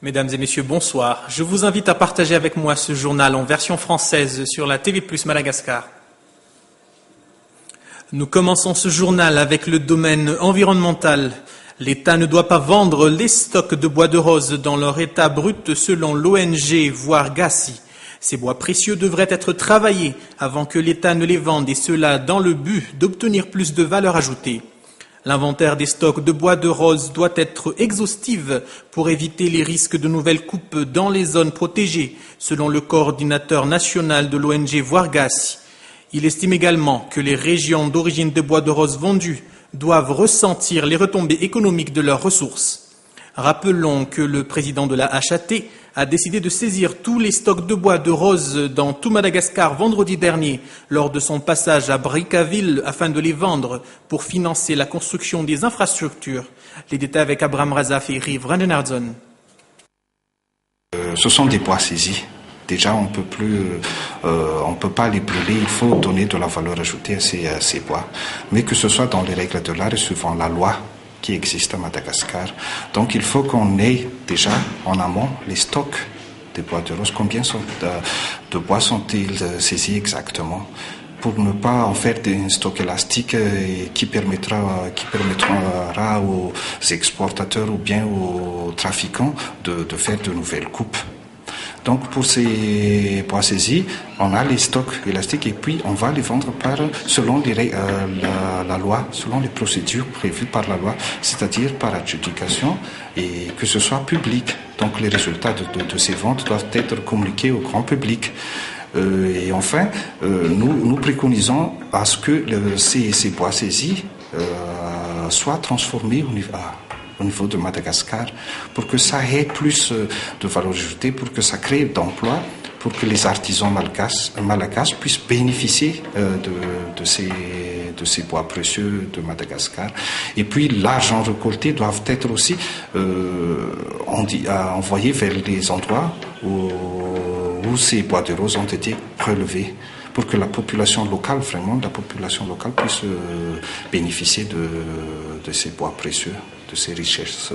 Mesdames et messieurs, bonsoir. Je vous invite à partager avec moi ce journal en version française sur la TV+ Madagascar. Nous commençons ce journal avec le domaine environnemental. L'État ne doit pas vendre les stocks de bois de rose dans leur état brut selon l'ONG Voargassi. Ces bois précieux devraient être travaillés avant que l'État ne les vende et cela dans le but d'obtenir plus de valeur ajoutée. L'inventaire des stocks de bois de rose doit être exhaustif pour éviter les risques de nouvelles coupes dans les zones protégées, selon le coordinateur national de l'ONG Voargassi. Il estime également que les régions d'origine de bois de rose vendus doivent ressentir les retombées économiques de leurs ressources. Rappelons que le président de la HAT a décidé de saisir tous les stocks de bois de rose dans tout Madagascar vendredi dernier lors de son passage à Brickaville afin de les vendre pour financer la construction des infrastructures. Les détails avec Abraham Razaf et Rive Randenardzon. Ce sont des bois saisis. Déjà, on peut pas les brûler. Il faut donner de la valeur ajoutée à ces bois, mais que ce soit dans les règles de l'art et suivant la loi qui existe à Madagascar. Donc, il faut qu'on ait déjà en amont les stocks des bois de rose. Combien de bois sont-ils saisis exactement, pour ne pas en faire des stocks élastiques qui permettra aux exportateurs ou bien aux trafiquants de faire de nouvelles coupes. Donc pour ces bois saisis, on a les stocks élastiques et puis on va les vendre selon la loi, selon les procédures prévues par la loi, c'est-à-dire par adjudication et que ce soit public. Donc les résultats de ces ventes doivent être communiqués au grand public. Et enfin, nous préconisons à ce que ces bois saisis soient transformés au niveau de Madagascar, pour que ça ait plus de valeur ajoutée, pour que ça crée d'emplois, pour que les artisans malagasy puissent bénéficier de ces bois précieux de Madagascar. Et puis l'argent récolté doit être aussi envoyé vers les endroits où ces bois de rose ont été prélevés, pour que la population locale puisse bénéficier de ces bois précieux, de ces richesses